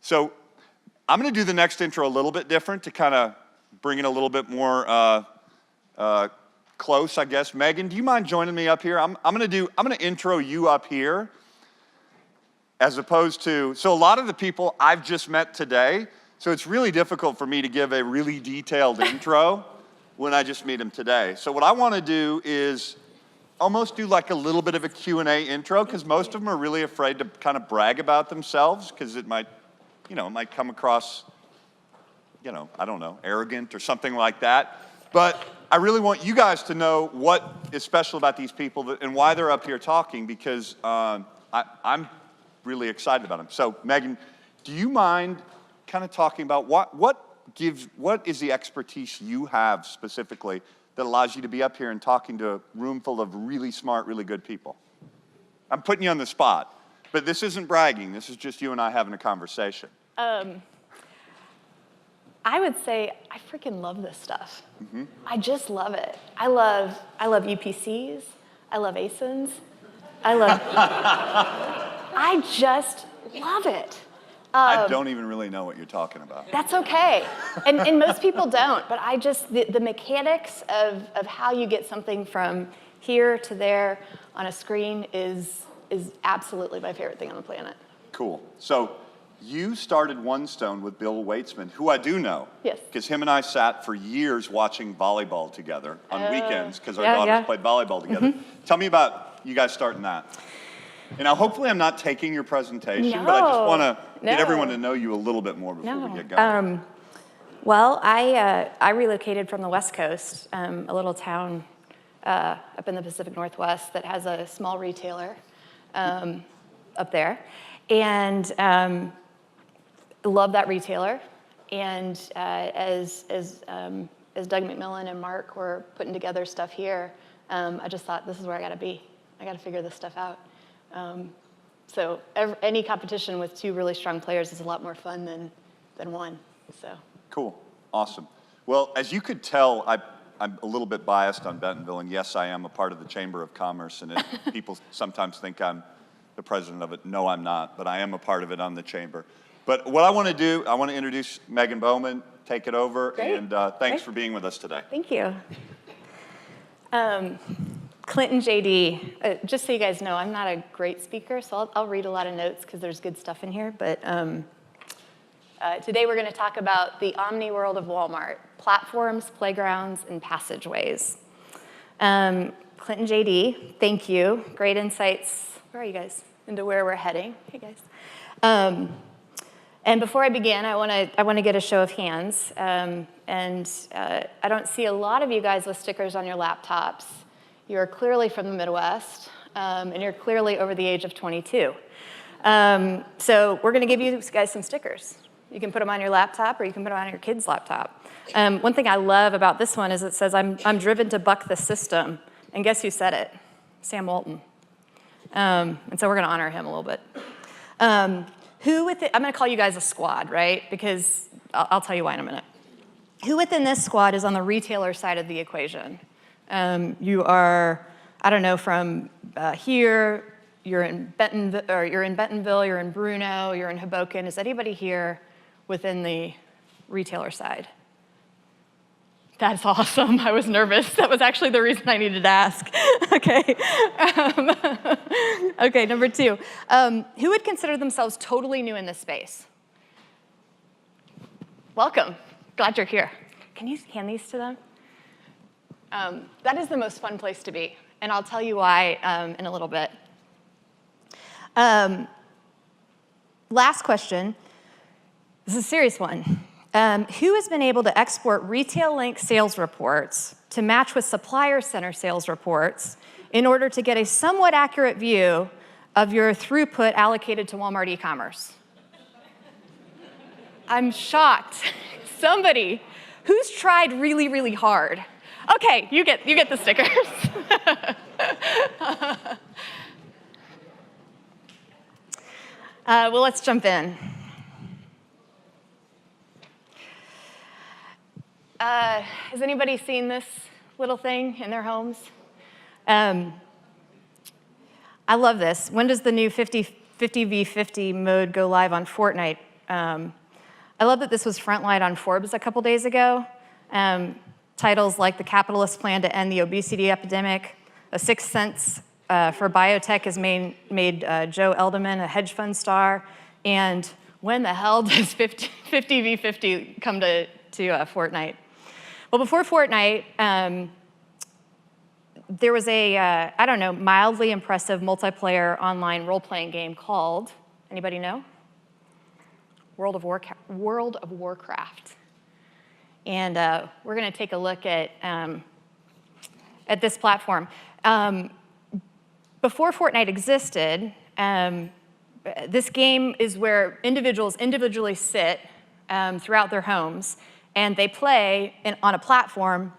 So I'm going to do the next intro a little bit different to kind of bring it a little bit more close, I guess. Meagan, do you mind joining me up here? I'm going to intro you up here as opposed to, so a lot of the people I've just met today, so it's really difficult for me to give a really detailed intro when I just meet them today. So what I want to do is almost do like a little bit of a Q&A intro, because most of them are really afraid to kind of brag about themselves, because it might, it might come across, I don't know, arrogant or something like that. But I really want you guys to know what is special about these people and why they're up here talking, because I'm really excited about them. So Meagan, do you mind kind of talking about what is the expertise you have specifically that allows you to be up here and talking to a room full of really smart, really good people? I'm putting you on the spot, but this isn't bragging. This is just you and I having a conversation. I would say I freaking love this stuff. Mm-hmm. I just love it. I love UPCs. I love ASINs. I just love it. I don't even really know what you're talking about. That's okay. And most people don't, but I just, the mechanics of how you get something from here to there on a screen is absolutely my favorite thing on the planet. Cool. So you started OneStone with Bill Weitzman, who I do know. Yes. Because him and I sat for years watching volleyball together on weekends, because our daughters played volleyball together. Mm-hmm. Tell me about you guys starting that. And now, hopefully I'm not taking your presentation, but I just want to get everyone to know you a little bit more before we get going. Well, I relocated from the West Coast, a little town up in the Pacific Northwest that has a small retailer up there, and love that retailer. And as Doug McMillan and Mark were putting together stuff here, I just thought, this is where I got to be. I got to figure this stuff out. So any competition with two really strong players is a lot more fun than one. So cool, awesome. Well, as you could tell, I'm a little bit biased on Bentonville, and yes, I am a part of the Chamber of Commerce, and people sometimes think I'm the president of it. No, I'm not, but I am a part of it on the Chamber. But what I want to do, I want to introduce Meagan Bowman, take it over, Great. And thanks for being with us today. Thank you. Clinton JD, just so you guys know, I'm not a great speaker, so I'll read a lot of notes because there's good stuff in here, but today we're going to talk about the omni-world of Walmart, platforms, playgrounds, and passageways. Clinton JD, thank you. Great insights. Where are you guys? Into where we're heading. Hey, guys. And before I begin, I want to get a show of hands. I don't see a lot of you guys with stickers on your laptops. You're clearly from the Midwest, and you're clearly over the age of 22. So we're going to give you guys some stickers. You can put them on your laptop, or you can put them on your kid's laptop. One thing I love about this one is it says, I'm driven to buck the system. And guess who said it? Sam Walton. And so we're going to honor him a little bit. I'm going to call you guys a squad, right? Because I'll tell you why in a minute. Who within this squad is on the retailer side of the equation? You are, I don't know, from here, you're in Bentonville, you're in Bruno, you're in Hoboken. Is anybody here within the retailer side? That's awesome. I was nervous. That was actually the reason I needed to ask. Okay. Okay, number two. Who would consider themselves totally new in this space? Welcome. Glad you're here. Can you hand these to them? That is the most fun place to be, and I'll tell you why in a little bit. Last question. This is a serious one. Who has been able to export retail link sales reports to match with supplier center sales reports in order to get a somewhat accurate view of your throughput allocated to Walmart eCommerce? I'm shocked. Somebody who's tried really, really hard. Okay, you get the stickers. Well, let's jump in. Has anybody seen this little thing in their homes? I love this. When does the new 50v50 mode go live on Fortnite? I love that this was frontlined on Forbes a couple days ago. Titles like The Capitalist Plan to End the Obesity Epidemic, A Sixth Sense for Biotech has made Joe Elderman a hedge fund star, and when the hell does 50 v 50 come to Fortnite? Well, before Fortnite, there was a, I don't know, mildly impressive multiplayer online role-playing game called, anybody know? World of Warcraft. And we're gonna take a look at this platform. Before Fortnite existed, this game is where individuals individually sit throughout their homes, and they play on a platform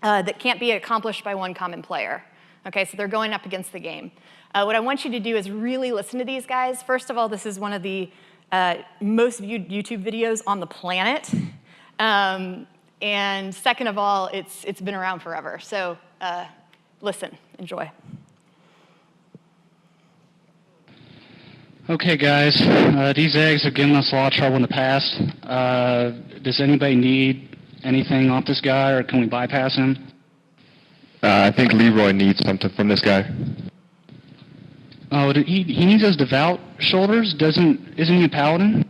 that can't be accomplished by one common player. Okay, so they're going up against the game. What I want you to do is really listen to these guys. First of all, this is one of the most viewed YouTube videos on the planet. And second of all, it's been around forever. So listen, enjoy. Okay, guys, these eggs have given us a lot of trouble in the past. Does anybody need anything off this guy, or can we bypass him? I think Leroy needs something from this guy. Oh, he needs those devout shoulders? Isn't he a paladin?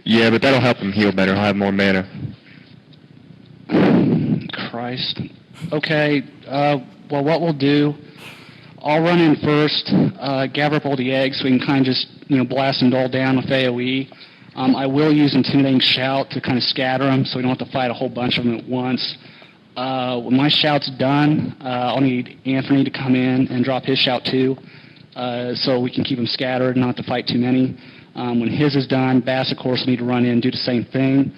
Yeah, but that'll help him heal better. He'll have more mana. Christ. Okay, well, what we'll do, I'll run in first, gather up all the eggs so we can kind of just, blast them all down with AoE. I will use Intimidating Shout to kind of scatter them so we don't have to fight a whole bunch of them at once. When my shout's done, I'll need Anthony to come in and drop his shout too, so we can keep them scattered and not have to fight too many. When his is done, Bass, of course, will need to run in and do the same thing.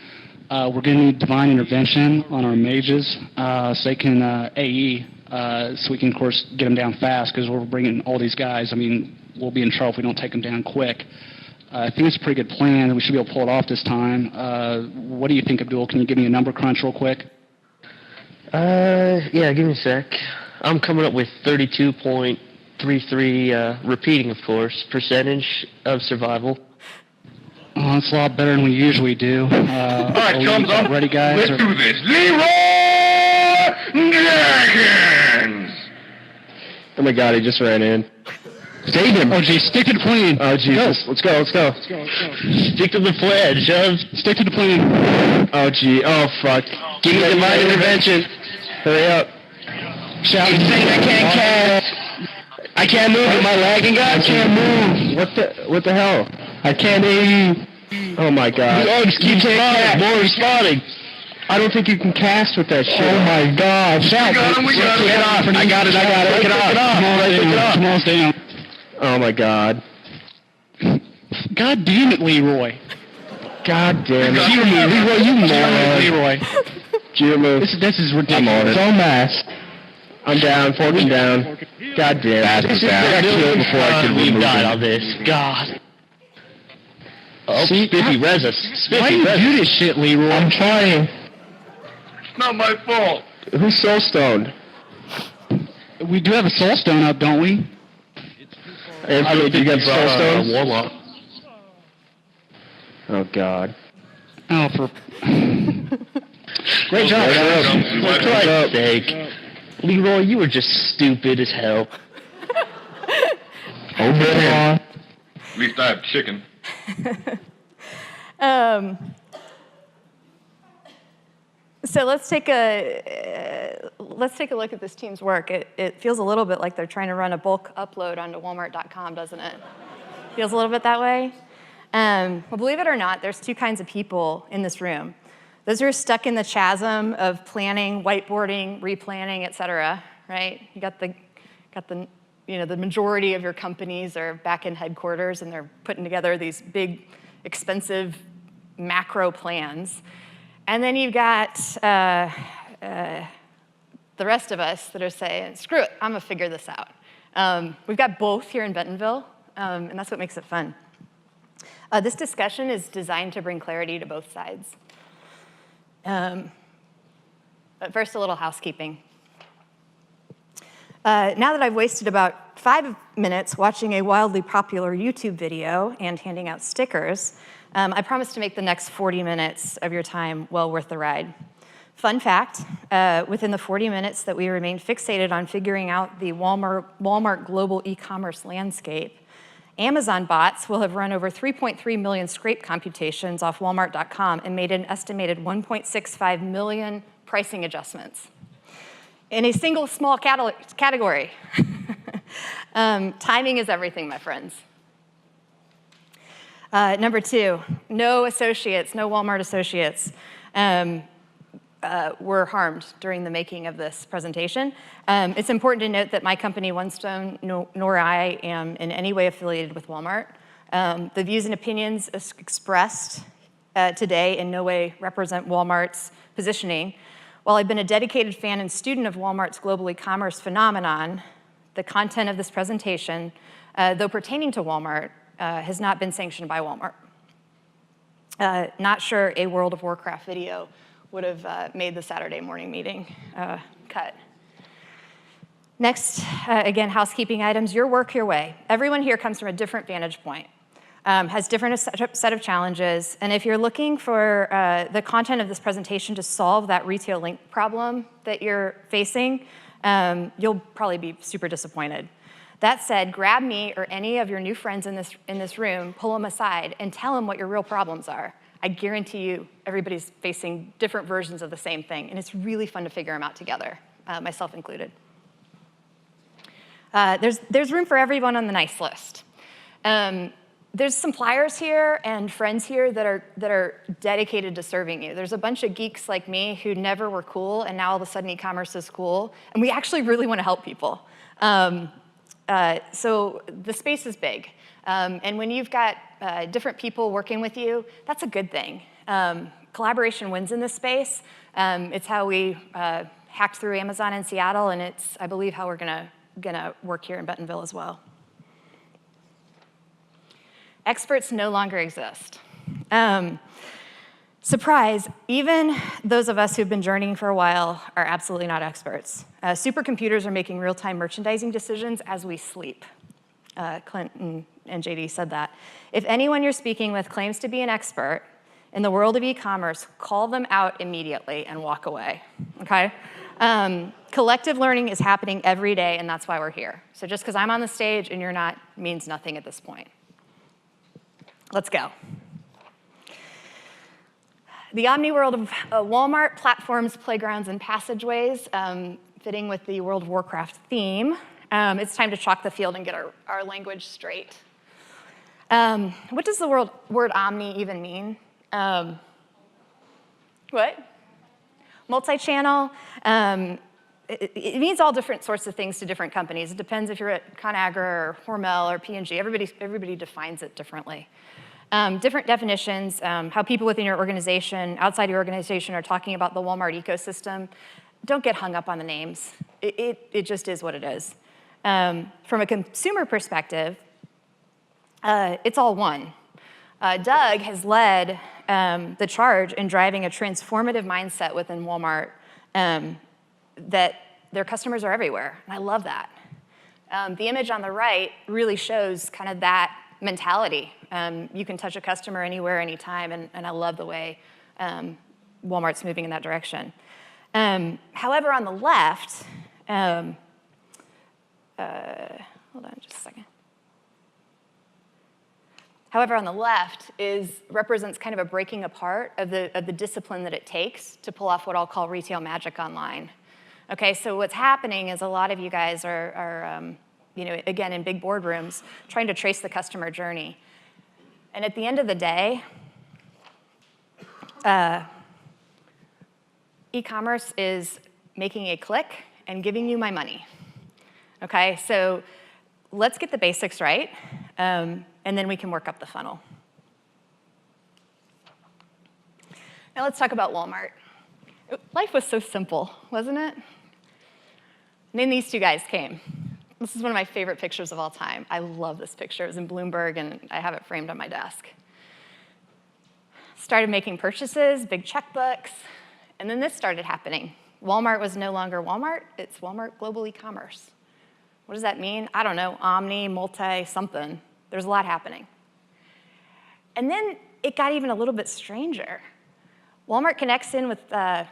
We're going to need Divine Intervention on our mages so they can AE, so we can, of course, get them down fast, because we're bringing all these guys. I mean, we'll be in trouble if we don't take them down quick. I think it's a pretty good plan. We should be able to pull it off this time. What do you think, Abdul? Can you give me a number crunch real quick? Yeah, give me a sec. I'm coming up with 32.33, repeating, of course, percentage of survival. Oh, that's a lot better than we usually do. All right, thumbs up. Ready, guys? Let's do this. Leroy Dragons! Oh my god, he just ran in. Save him! Oh, geez, stick to the plan. Oh, Jesus. Let's go. Stick to the plan, Shove. Stick to the plan. Oh, gee. Oh, fuck. Give me Divine Intervention. Hurry up. Shout. He's saying I can't cast. I can't move. Am I lagging, guys? I can't move. What the hell? I can't AE. Oh my god. The eggs keep spawning. More respawning. I don't think you can cast with that shit. Oh my god. Shout. We got it. Get off. I got it. Take it off. Come on, stay down. Oh my god. God damn it, Leroy. God damn it. Leroy, you moron. Leroy. Jimmy. This is ridiculous. It's all mass. I'm down, forking down. God damn it. I got killed before I could We've remove died him. on this. God. Oh, See, Spiffy res us. Why do you do this shit, Leroy? I'm trying. It's not my fault. Who's soul stoned? We do have a soul stone up, don't we? Andrew, you got soul stones? Warlock. Oh god. Oh, for... Great job. For Christ's sake. Leroy, you were just stupid as hell. Over here. At least I have chicken. So let's take a look at this team's work. It feels a little bit like they're trying to run a bulk upload onto Walmart.com, doesn't it? Feels a little bit that way. Well, believe it or not, there's two kinds of people in this room. Those who are stuck in the chasm of planning, whiteboarding, replanning, et cetera, right? You got the majority of your companies are back in headquarters and they're putting together these big, expensive macro plans. And then you've got the rest of us that are saying, screw it, I'm gonna figure this out. We've got both here in Bentonville, and that's what makes it fun. This discussion is designed to bring clarity to both sides. But first, a little housekeeping. Now that I've wasted about 5 minutes watching a wildly popular YouTube video and handing out stickers, I promise to make the next 40 minutes of your time well worth the ride. Fun fact, within the 40 minutes that we remained fixated on figuring out the Walmart global e-commerce landscape, Amazon bots will have run over 3.3 million scrape computations off Walmart.com and made an estimated 1.65 million pricing adjustments in a single small category. Timing is everything, my friends. Number 2, no associates, no Walmart associates were harmed during the making of this presentation. It's important to note that my company, OneStone, nor I am in any way affiliated with Walmart. The views and opinions expressed today in no way represent Walmart's positioning. While I've been a dedicated fan and student of Walmart's global e-commerce phenomenon, the content of this presentation, though pertaining to Walmart, has not been sanctioned by Walmart. Not sure a World of Warcraft video would have made the Saturday morning meeting cut. Next, again, housekeeping items, your work, your way. Everyone here comes from a different vantage point, has different set of challenges, and if you're looking for the content of this presentation to solve that retail link problem that you're facing, you'll probably be super disappointed. That said, grab me or any of your new friends in this room, pull them aside, and tell them what your real problems are. I guarantee you everybody's facing different versions of the same thing, and it's really fun to figure them out together, myself included. There's room for everyone on the nice list. There's some flyers here and friends here that are dedicated to serving you. There's a bunch of geeks like me who never were cool, and now all of a sudden e-commerce is cool, and we actually really want to help people. So the space is big. And when you've got different people working with you, that's a good thing. Collaboration wins in this space. It's how we hacked through Amazon in Seattle, and it's, I believe, how we're gonna work here in Bentonville as well. Experts no longer exist. Surprise, even those of us who've been journeying for a while are absolutely not experts. Supercomputers are making real-time merchandising decisions as we sleep. Clint and JD said that. If anyone you're speaking with claims to be an expert in the world of e-commerce, call them out immediately and walk away, okay? Collective learning is happening every day, and that's why we're here. So just because I'm on the stage and you're not means nothing at this point. Let's go. The omni-world of Walmart, platforms, playgrounds, and passageways, fitting with the World of Warcraft theme. It's time to chalk the field and get our language straight. What does the word omni even mean? What? Multi-channel. It means all different sorts of things to different companies. It depends if you're at ConAgra or Hormel or P&G. Everybody defines it differently. Different definitions, how people within your organization, outside your organization, are talking about the Walmart ecosystem. Don't get hung up on the names. It just is what it is. From a consumer perspective, it's all one. Doug has led the charge in driving a transformative mindset within Walmart that their customers are everywhere, and I love that. The image on the right really shows kind of that mentality. You can touch a customer anywhere, anytime, and I love the way Walmart's moving in that direction. However, on the left, hold on just a second. However, on the left represents kind of a breaking apart of the discipline that it takes to pull off what I'll call retail magic online. Okay, so what's happening is a lot of you guys are again, in big boardrooms, trying to trace the customer journey. And at the end of the day, e-commerce is making a click and giving you my money. Okay, so let's get the basics right, and then we can work up the funnel. Now let's talk about Walmart. Life was so simple, wasn't it? And then these two guys came. This is one of my favorite pictures of all time. I love this picture. It was in Bloomberg, and I have it framed on my desk. Started making purchases, big checkbooks, and then this started happening. Walmart was no longer Walmart. It's Walmart Global E-Commerce. What does that mean? I don't know, omni, multi, something. There's a lot happening. And then it got even a little bit stranger. Walmart connects in with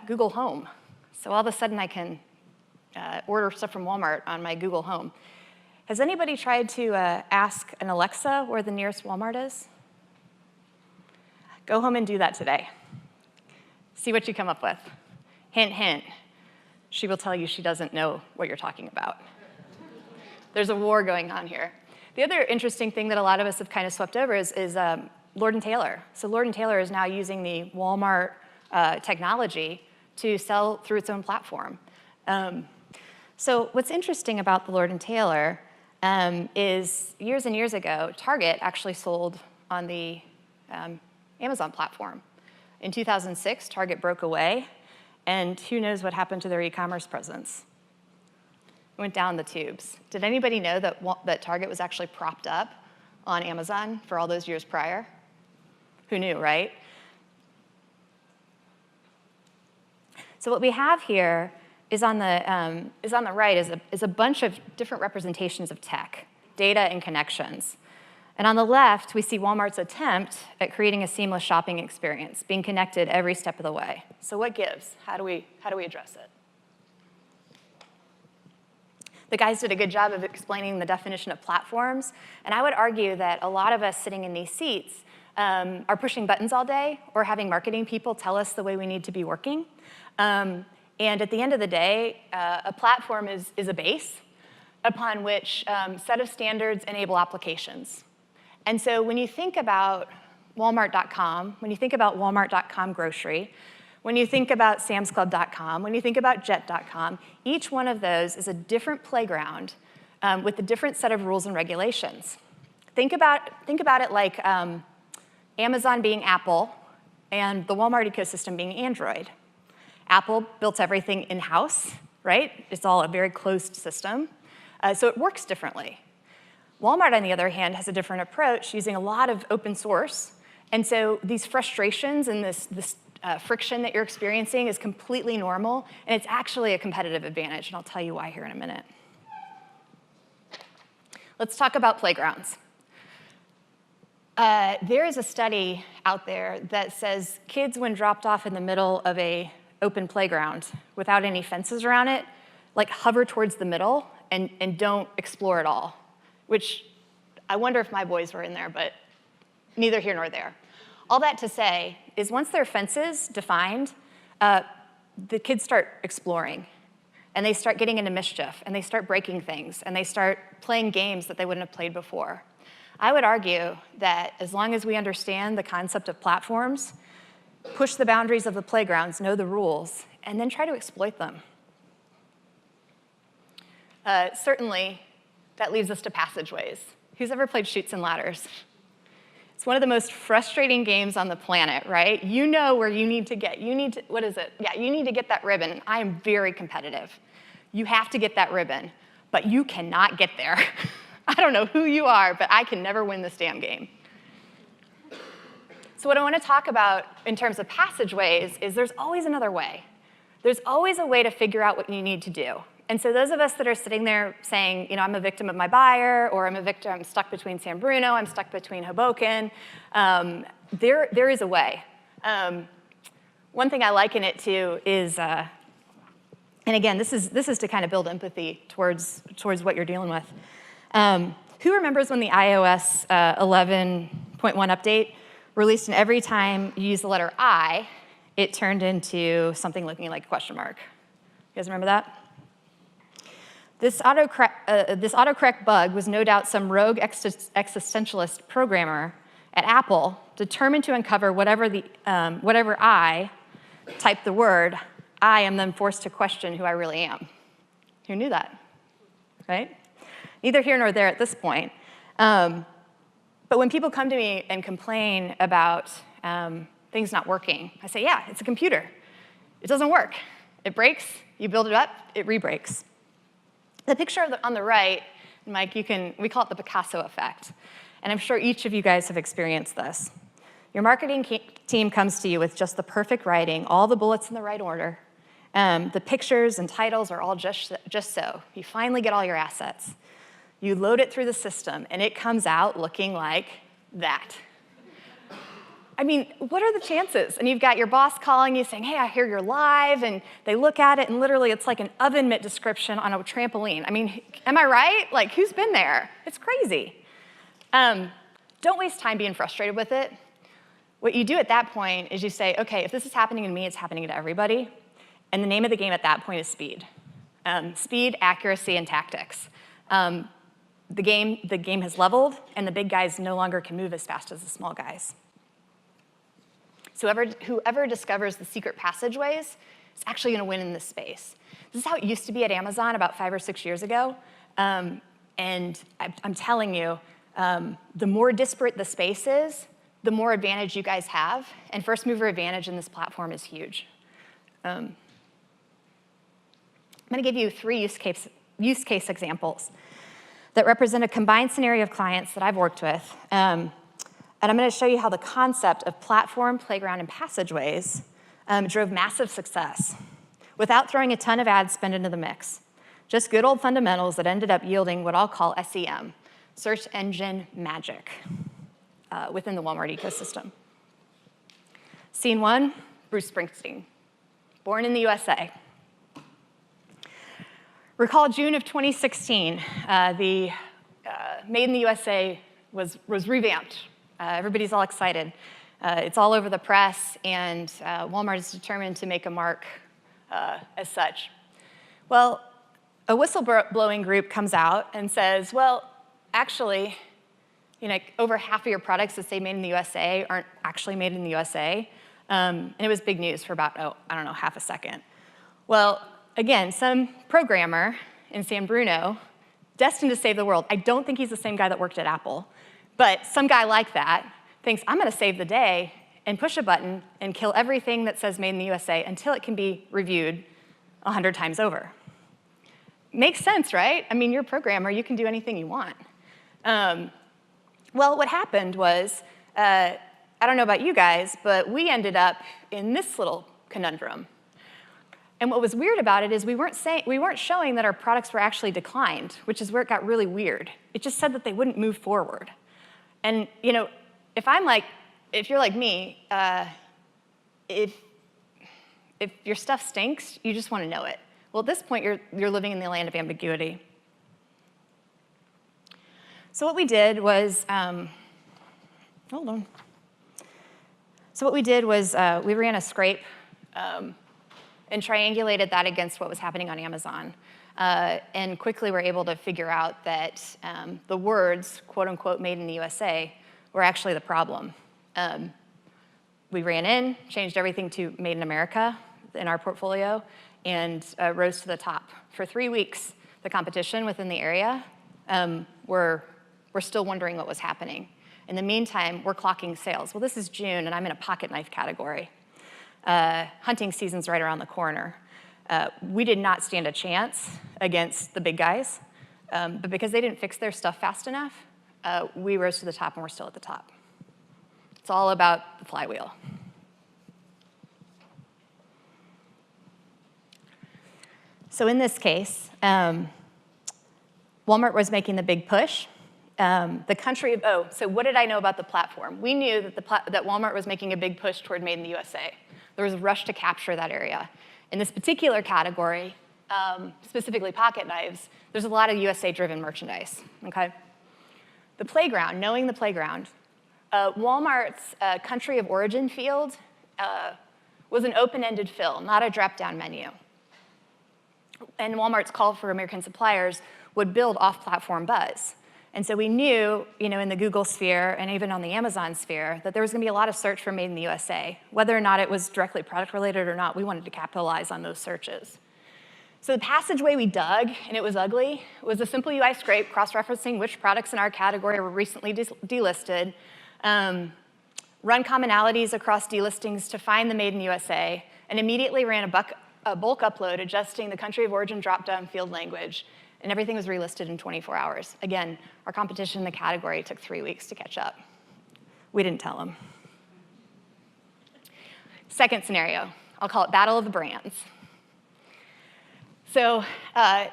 Google Home. So all of a sudden I can order stuff from Walmart on my Google Home. Has anybody tried to ask an Alexa where the nearest Walmart is? Go home and do that today. See what you come up with. Hint, hint. She will tell you she doesn't know what you're talking about. There's a war going on here. The other interesting thing that a lot of us have kind of swept over is Lord & Taylor. So Lord & Taylor is now using the Walmart technology to sell through its own platform. So what's interesting about the Lord & Taylor is years and years ago, Target actually sold on the Amazon platform. In 2006, Target broke away, and who knows what happened to their e-commerce presence. It went down the tubes. Did anybody know that Target was actually propped up on Amazon for all those years prior? Who knew, right? So what we have here is on the right is a bunch of different representations of tech, data and connections. And on the left, we see Walmart's attempt at creating a seamless shopping experience, being connected every step of the way. So what gives? How do we address it? The guys did a good job of explaining the definition of platforms, and I would argue that a lot of us sitting in these seats are pushing buttons all day or having marketing people tell us the way we need to be working. And at the end of the day, a platform is a base upon which set of standards enable applications. And so when you think about Walmart.com, when you think about Walmart.com grocery, when you think about SamsClub.com, when you think about Jet.com, each one of those is a different playground with a different set of rules and regulations. Think about it like Amazon being Apple and the Walmart ecosystem being Android. Apple built everything in-house, right? It's all a very closed system, so it works differently. Walmart, on the other hand, has a different approach, using a lot of open source, and so these frustrations and this friction that you're experiencing is completely normal, and it's actually a competitive advantage, and I'll tell you why here in a minute. Let's talk about playgrounds. There is a study out there that says kids, when dropped off in the middle of a open playground without any fences around it, like hover towards the middle and don't explore at all, which I wonder if my boys were in there, but neither here nor there. All that to say is once there are fences defined, the kids start exploring, and they start getting into mischief, and they start breaking things, and they start playing games that they wouldn't have played before. I would argue that as long as we understand the concept of platforms, push the boundaries of the playgrounds, know the rules, and then try to exploit them. Certainly, that leads us to passageways. Who's ever played Chutes and Ladders? It's one of the most frustrating games on the planet, right? You know where you need to get. What is it? Yeah, you need to get that ribbon. I am very competitive. You have to get that ribbon, but you cannot get there. I don't know who you are, but I can never win this damn game. So what I want to talk about in terms of passageways is there's always another way. There's always a way to figure out what you need to do. And so those of us that are sitting there saying, you know, I'm a victim of my buyer, or I'm stuck between San Bruno, I'm stuck between Hoboken, there is a way. One thing I liken it to is, and again, this is to kind of build empathy towards what you're dealing with. Who remembers when the iOS 11.1 update released, and every time you use the letter I, it turned into something looking like a question mark? You guys remember that? This autocorrect bug was no doubt some rogue existentialist programmer at Apple determined to uncover whatever I typed the word, I am then forced to question who I really am. Who knew that, right? Neither here nor there at this point. But when people come to me and complain about things not working, I say, yeah, it's a computer. It doesn't work. It breaks, you build it up, it re-breaks. The picture on the right, Mike, we call it the Picasso effect. And I'm sure each of you guys have experienced this. Your marketing team comes to you with just the perfect writing, all the bullets in the right order, The pictures and titles are all just so. You finally get all your assets. You load it through the system, and it comes out looking like that. I mean, what are the chances? And you've got your boss calling you saying, hey, I hear you're live, and they look at it, and literally it's like an oven mitt description on a trampoline. I mean, am I right? Like, who's been there? It's crazy. Don't waste time being frustrated with it. What you do at that point is you say, okay, if this is happening to me, it's happening to everybody. And the name of the game at that point is speed. Speed, accuracy, and tactics. The game has leveled, and the big guys no longer can move as fast as the small guys. So whoever discovers the secret passageways is actually going to win in this space. This is how it used to be at Amazon about 5 or 6 years ago. And I'm telling you, the more disparate the space is, the more advantage you guys have. And first mover advantage in this platform is huge. I'm going to give you 3 use case examples that represent a combined scenario of clients that I've worked with. And I'm going to show you how the concept of platform, playground, and passageways drove massive success without throwing a ton of ad spend into the mix. Just good old fundamentals that ended up yielding what I'll call SEM, search engine magic, within the Walmart ecosystem. Scene 1, Bruce Springsteen, born in the USA. Recall June of 2016, the Made in the USA was revamped. Everybody's all excited. It's all over the press, and Walmart is determined to make a mark as such. Well, a whistleblowing group comes out and says, well, actually, over half of your products that say made in the USA aren't actually made in the USA. And it was big news for about, half a second. Well, again, some programmer in San Bruno, destined to save the world. I don't think he's the same guy that worked at Apple, but some guy like that thinks, I'm going to save the day and push a button and kill everything that says made in the USA until it can be reviewed 100 times over. Makes sense, right? I mean, you're a programmer. You can do anything you want. Well, what happened was, I don't know about you guys, but we ended up in this little conundrum. And what was weird about it is we weren't showing that our products were actually declined, which is where it got really weird. It just said that they wouldn't move forward. And if you're like me, if your stuff stinks, you just want to know it. Well, at this point, you're living in the land of ambiguity. So what we did was, we ran a scrape and triangulated that against what was happening on Amazon. And quickly were able to figure out that the words, quote unquote, made in the USA, were actually the problem. We ran in, changed everything to made in America in our portfolio, and rose to the top. For 3 weeks, the competition within the area were still wondering what was happening. In the meantime, we're clocking sales. Well, this is June, and I'm in a pocket knife category. Hunting season's right around the corner. We did not stand a chance against the big guys, but because they didn't fix their stuff fast enough, we rose to the top, and we're still at the top. It's all about the flywheel. So in this case, Walmart was making the big push. So what did I know about the platform? We knew that Walmart was making a big push toward made in the USA. There was a rush to capture that area. In this particular category, specifically pocket knives, there's a lot of USA-driven merchandise, okay? The playground, knowing the playground, Walmart's country of origin field was an open-ended fill, not a drop-down menu. And Walmart's call for American suppliers would build off-platform buzz. And so we knew, in the Google sphere and even on the Amazon sphere, that there was going to be a lot of search for made in the USA. Whether or not it was directly product-related or not, we wanted to capitalize on those searches. So the passageway we dug, and it was ugly, was a simple UI scrape cross-referencing which products in our category were recently delisted, run commonalities across delistings to find the made in the USA, and immediately ran a bulk upload adjusting the country of origin drop-down field language, and everything was relisted in 24 hours. Again, our competition in the category took 3 weeks to catch up. We didn't tell them. Second scenario, I'll call it Battle of the Brands. So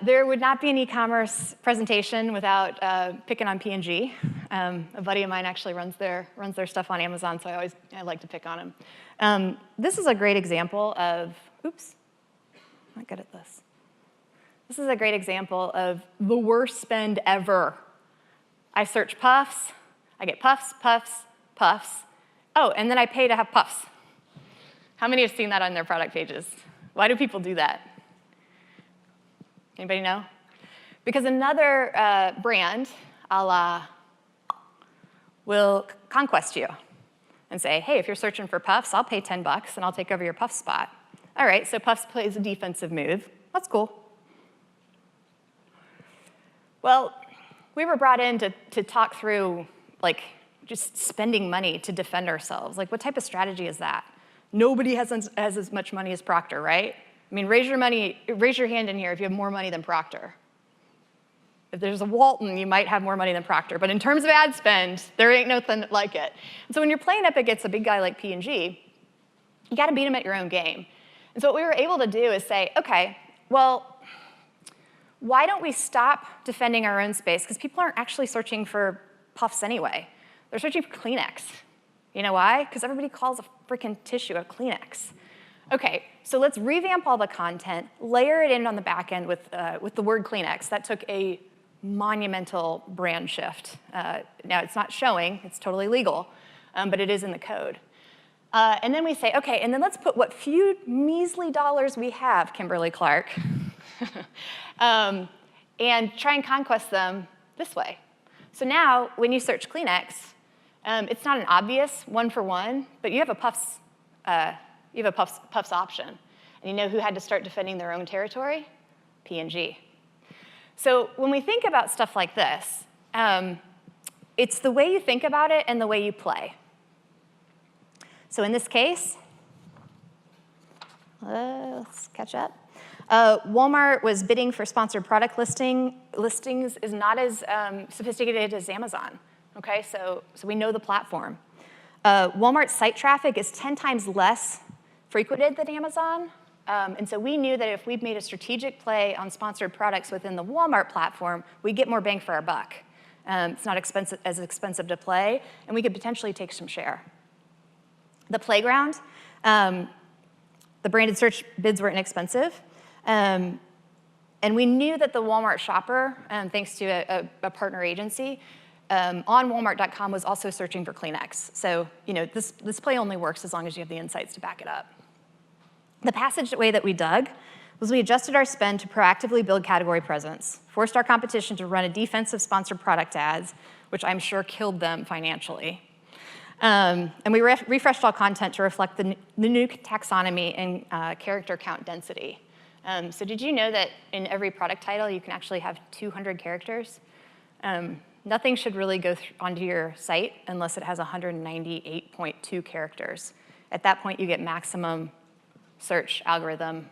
there would not be an e-commerce presentation without picking on P&G. A buddy of mine actually runs their stuff on Amazon, so I like to pick on him. This is a great example of, oops, I'm not good at this. This is a great example of the worst spend ever. I search puffs, I get puffs, puffs, puffs. Oh, and then I pay to have puffs. How many have seen that on their product pages? Why do people do that? Anybody know? Because another brand, a la, will conquest you and say, hey, if you're searching for puffs, I'll pay $10 and I'll take over your puff spot. All right, so puffs plays a defensive move. That's cool. Well, we were brought in to talk through, like, just spending money to defend ourselves. Like, what type of strategy is that? Nobody has as much money as Procter, right? I mean, raise your hand in here if you have more money than Procter. If there's a Walton, you might have more money than Procter. But in terms of ad spend, there ain't nothing like it. And so when you're playing up against a big guy like P&G, you got to beat him at your own game. And so what we were able to do is say, OK, well, why don't we stop defending our own space? Because people aren't actually searching for puffs anyway. They're searching for Kleenex. You know why? Because everybody calls a freaking tissue a Kleenex. OK, so let's revamp all the content, layer it in on the back end with the word Kleenex. That took a monumental brand shift. Now, it's not showing. It's totally legal. But it is in the code. And then we say, OK, and then let's put what few measly dollars we have, Kimberly-Clark, and try and conquest them this way. So now, when you search Kleenex, it's not an obvious one-for-one, but you have a puffs option. And you know who had to start defending their own territory? P&G. So when we think about stuff like this, it's the way you think about it and the way you play. So in this case, let's catch up. Walmart was bidding for sponsored product listings is not as sophisticated as Amazon. Okay, so we know the platform. Walmart's site traffic is 10 times less frequented than Amazon. And so we knew that if we'd made a strategic play on sponsored products within the Walmart platform, we'd get more bang for our buck. It's not as expensive to play, and we could potentially take some share. The playground, the branded search bids were inexpensive. And we knew that the Walmart shopper, thanks to a partner agency, on Walmart.com was also searching for Kleenex. So this play only works as long as you have the insights to back it up. The passageway that we dug was we adjusted our spend to proactively build category presence, forced our competition to run a defensive sponsored product ads, which I'm sure killed them financially. And we refreshed all content to reflect the new taxonomy and character count density. So did you know that in every product title, you can actually have 200 characters? Nothing should really go onto your site unless it has 198.2 characters. At that point, you get maximum search algorithm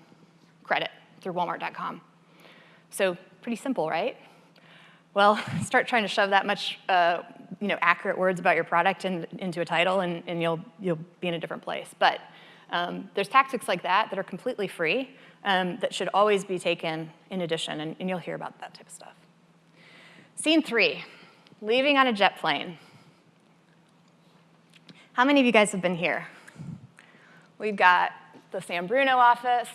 credit through Walmart.com. So pretty simple, right? Well, start trying to shove that much accurate words about your product into a title, and you'll be in a different place. But there's tactics like that are completely free that should always be taken in addition, and you'll hear about that type of stuff. Scene 3, leaving on a jet plane. How many of you guys have been here? We've got the San Bruno office.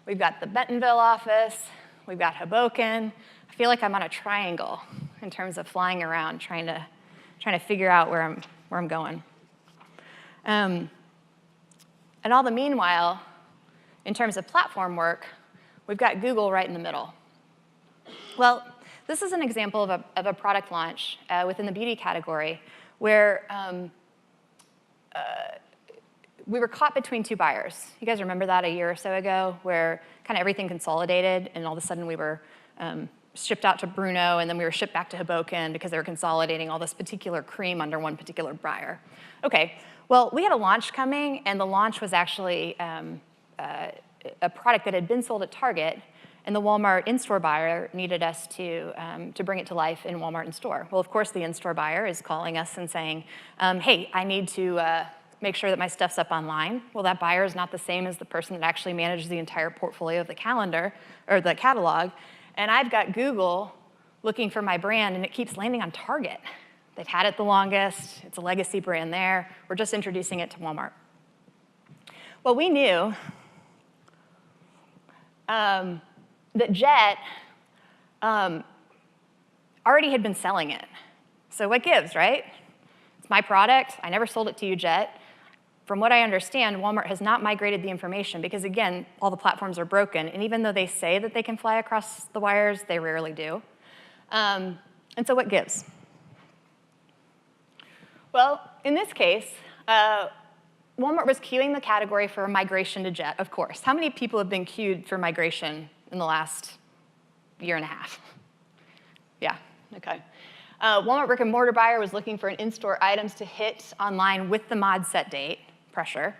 We've got the Bentonville office. We've got Hoboken. I feel like I'm on a triangle in terms of flying around, trying to figure out where I'm going. And all the meanwhile, in terms of platform work, we've got Google right in the middle. Well, this is an example of a product launch within the beauty category where we were caught between two buyers. You guys remember that a year or so ago, where kind of everything consolidated, and all of a sudden we were shipped out to Bruno, and then we were shipped back to Hoboken because they were consolidating all this particular cream under one particular buyer. Okay, well, we had a launch coming, and the launch was actually a product that had been sold at Target, and the Walmart in-store buyer needed us to bring it to life in Walmart in-store. Well, of course, the in-store buyer is calling us and saying, hey, I need to make sure that my stuff's up online. Well, that buyer is not the same as the person that actually manages the entire portfolio of the calendar or the catalog. And I've got Google looking for my brand, and it keeps landing on Target. They've had it the longest. It's a legacy brand there. We're just introducing it to Walmart. Well, we knew that Jet already had been selling it. So what gives, right? It's my product. I never sold it to you, Jet. From what I understand, Walmart has not migrated the information because, again, all the platforms are broken. And even though they say that they can fly across the wires, they rarely do. And so what gives? Well, in this case, Walmart was queuing the category for a migration to Jet, of course. How many people have been queued for migration in the last year and a half? Yeah, okay. Walmart brick and mortar buyer was looking for an in-store items to hit online with the mod set date, pressure.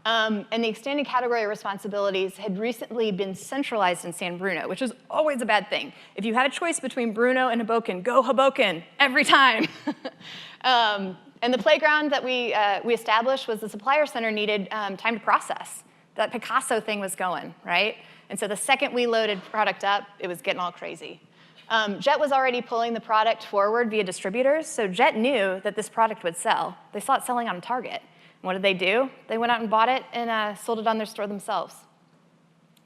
And the extended category of responsibilities had recently been centralized in San Bruno, which is always a bad thing. If you had a choice between Bruno and Hoboken, go Hoboken every time. And the playground that we established was the supplier center needed time to process. That Picasso thing was going, right? And so the second we loaded product up, it was getting all crazy. Jet was already pulling the product forward via distributors, so Jet knew that this product would sell. They saw it selling on Target. And what did they do? They went out and bought it and sold it on their store themselves.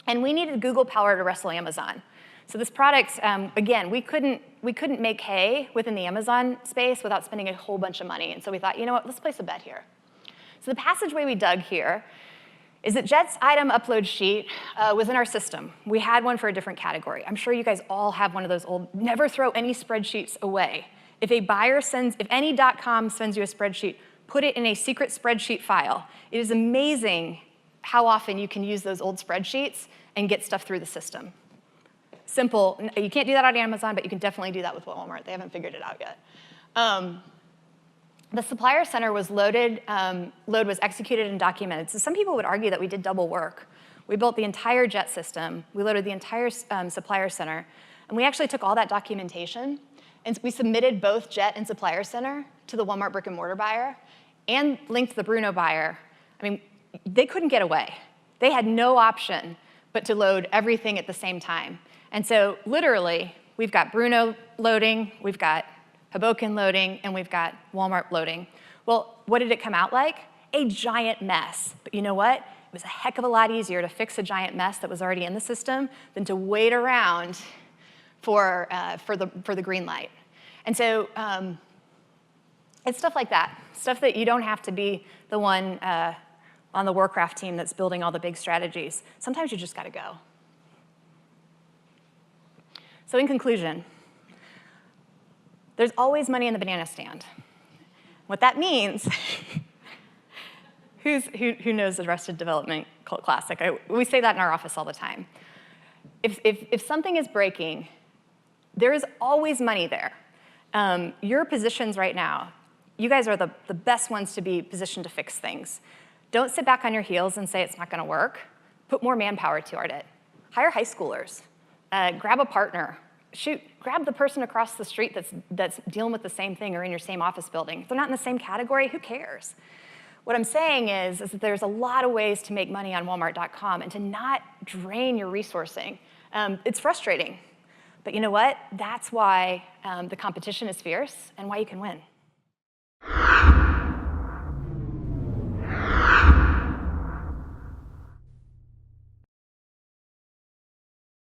And we needed Google power to wrestle Amazon. So this product, again, we couldn't make hay within the Amazon space without spending a whole bunch of money. And so we thought, you know what, let's place a bet here. So the passageway we dug here is that Jet's item upload sheet was in our system. We had one for a different category. I'm sure you guys all have one of those old, never throw any spreadsheets away. If any .com sends you a spreadsheet, put it in a secret spreadsheet file. It is amazing how often you can use those old spreadsheets and get stuff through the system. Simple. You can't do that on Amazon, but you can definitely do that with Walmart. They haven't figured it out yet. The supplier center was loaded, load was executed and documented. So some people would argue that we did double work. We built the entire Jet system, we loaded the entire supplier center, and we actually took all that documentation, and we submitted both Jet and supplier center to the Walmart brick and mortar buyer, and linked the Bruno buyer. I mean, they couldn't get away. They had no option but to load everything at the same time. And so literally, we've got Bruno loading, we've got Hoboken loading, and we've got Walmart loading. Well, what did it come out like? A giant mess. But you know what? It was a heck of a lot easier to fix a giant mess that was already in the system than to wait around for the green light. And so it's stuff like that, stuff that you don't have to be the one on the Warcraft team that's building all the big strategies. Sometimes you just gotta go. So in conclusion, there's always money in the banana stand. What that means, who knows the Arrested Development cult classic? We say that in our office all the time. If something is breaking, there is always money there. Your positions right now, you guys are the best ones to be positioned to fix things. Don't sit back on your heels and say it's not gonna work. Put more manpower toward it. Hire high schoolers. Grab a partner. Shoot, grab the person across the street that's dealing with the same thing or in your same office building. If they're not in the same category, who cares? What I'm saying is that there's a lot of ways to make money on Walmart.com and to not drain your resourcing. It's frustrating, but you know what? That's why the competition is fierce and why you can win.